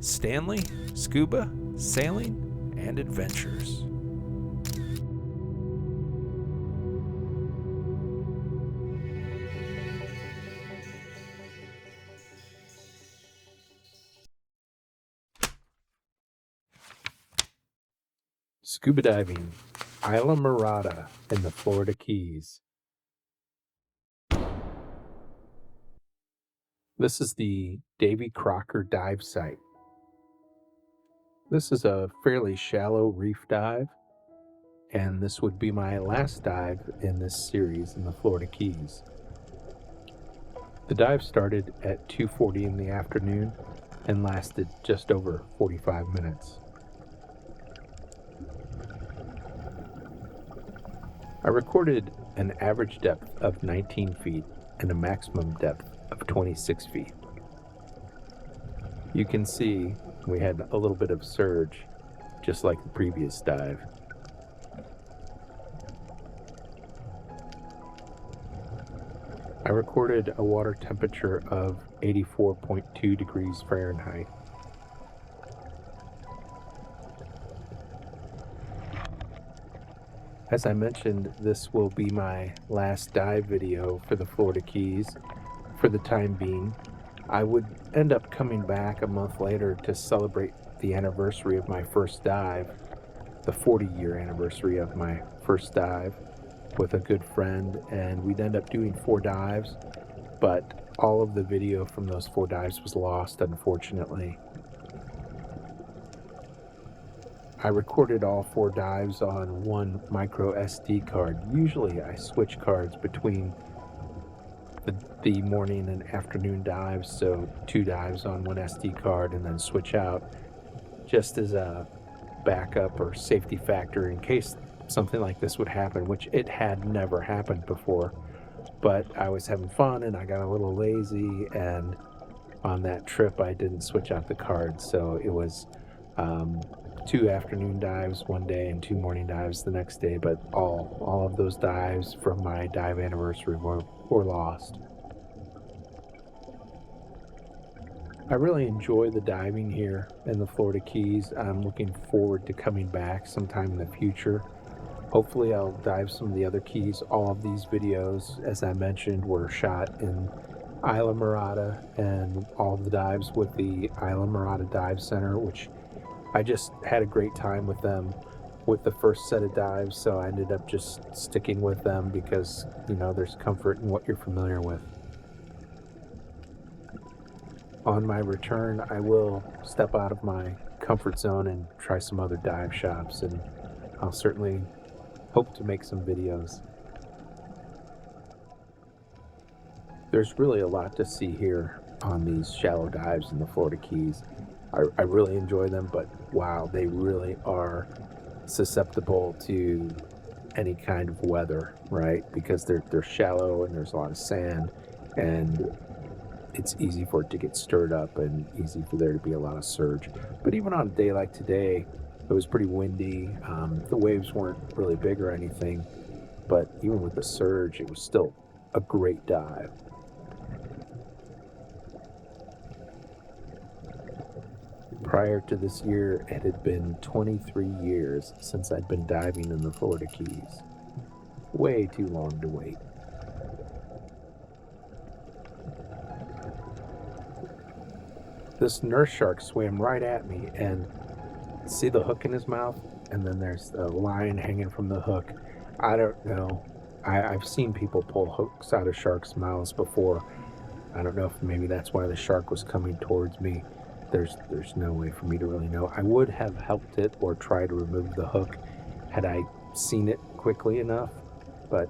Stanley, Scuba, Sailing, and Adventures. Scuba diving, Islamorada in the Florida Keys. This is the Davey Crocker dive site. This is a fairly shallow reef dive, and this would be my last dive in this series in the Florida Keys. The dive started at 2:40 in the afternoon and lasted just over 45 minutes. I recorded an average depth of 19 feet and a maximum depth of 26 feet. You can see we had a little bit of surge, just like the previous dive. I recorded a water temperature of 84.2 degrees Fahrenheit. As I mentioned, this will be my last dive video for the Florida Keys for the time being. I would end up coming back a month later to celebrate the anniversary of my first dive, the 40-year anniversary of my first dive, with a good friend, and we'd end up doing 4 dives, but all of the video from those 4 dives was lost, unfortunately. I recorded all 4 dives on one micro SD card. Usually I switch cards between the morning and afternoon dives, so 2 dives on one SD card and then switch out just as a backup or safety factor in case something like this would happen, which it had never happened before. But I was having fun and I got a little lazy, and on that trip I didn't switch out the cards, so it was 2 afternoon dives one day and 2 morning dives the next day, but all of those dives from my dive anniversary were lost. I really enjoy the diving here in the Florida Keys. I'm looking forward to coming back sometime in the future. Hopefully I'll dive some of the other keys. All of these videos, as I mentioned, were shot in Islamorada, and all of the dives with the Islamorada Dive Center, which I just had a great time with them with the first set of dives, so I ended up just sticking with them because, you know, there's comfort in what you're familiar with. On my return, I will step out of my comfort zone and try some other dive shops, and I'll certainly hope to make some videos. There's really a lot to see here on these shallow dives in the Florida Keys. I really enjoy them, but wow, they really are susceptible to any kind of weather, right? Because they're shallow and there's a lot of sand, and it's easy for it to get stirred up and easy for there to be a lot of surge. But even on a day like today, it was pretty windy. The waves weren't really big or anything, but even with the surge, it was still a great dive. Prior to this year, it had been 23 years since I'd been diving in the Florida Keys. Way too long to wait. This nurse shark swam right at me, and see the hook in his mouth? And then there's a line hanging from the hook. I don't know. I've seen people pull hooks out of sharks' mouths before. I don't know if maybe that's why the shark was coming towards me. There's no way for me to really know. I would have helped it or tried to remove the hook had I seen it quickly enough, but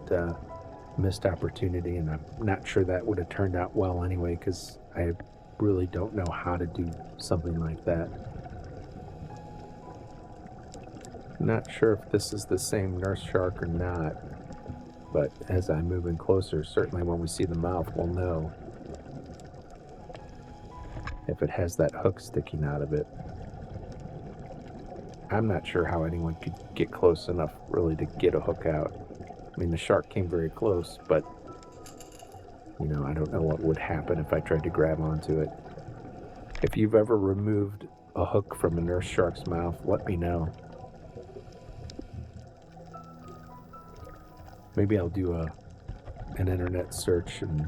missed opportunity, and I'm not sure that would have turned out well anyway, because I really don't know how to do something like that. Not sure if this is the same nurse shark or not, but as I move in closer, certainly when we see the mouth, we'll know if it has that hook sticking out of it. I'm not sure how anyone could get close enough really to get a hook out. I mean, the shark came very close, but you know, I don't know what would happen if I tried to grab onto it. If you've ever removed a hook from a nurse shark's mouth, let me know. Maybe I'll do an internet search and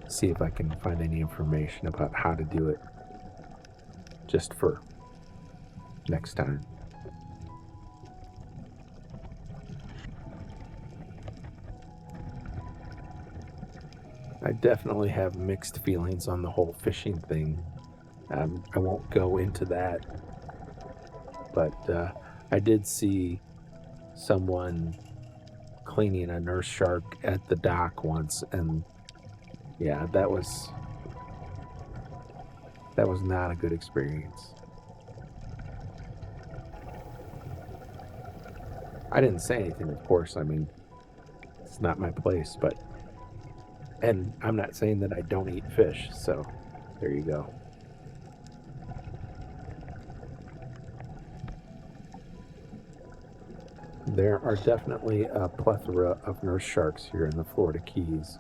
see if I can find any information about how to do it, just for next time. I definitely have mixed feelings on the whole fishing thing. I won't go into that, but I did see someone cleaning a nurse shark at the dock once, and yeah, that was not a good experience. I didn't say anything, of course. I mean, it's not my place, and I'm not saying that I don't eat fish, so there you go. There are definitely a plethora of nurse sharks here in the Florida Keys.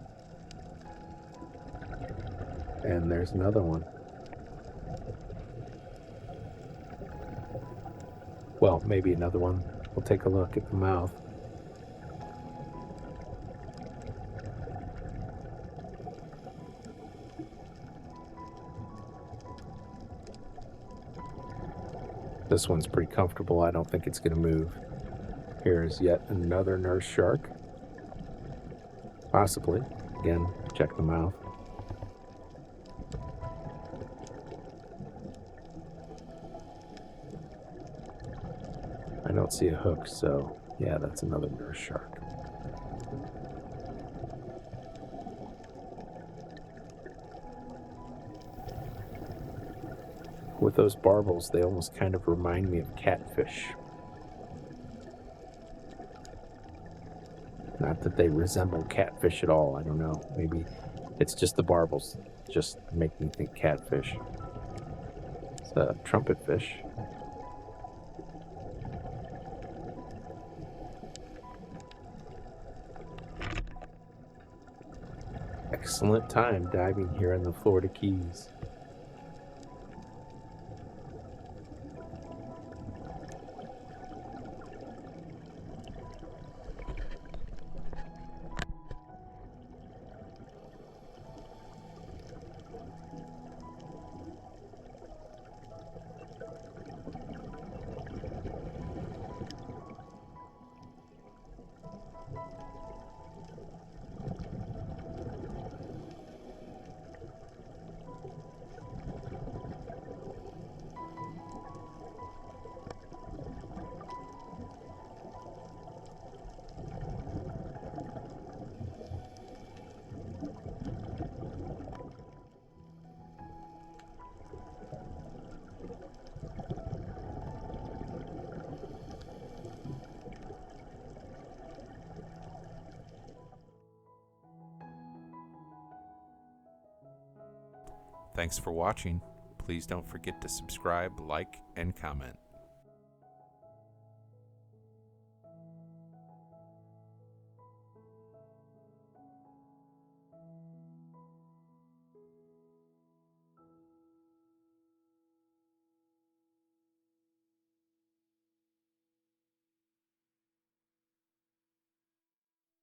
And there's another one. Well, maybe another one. We'll take a look at the mouth. This one's pretty comfortable. I don't think it's going to move. Here is yet another nurse shark. Possibly. Again, check the mouth. I don't see a hook, so yeah, that's another nurse shark. With those barbels, they almost kind of remind me of catfish. Not that they resemble catfish at all, I don't know. Maybe it's just the barbels just make me think catfish. It's a trumpet fish. Excellent time diving here in the Florida Keys. Thanks for watching. Please don't forget to subscribe, like, and comment.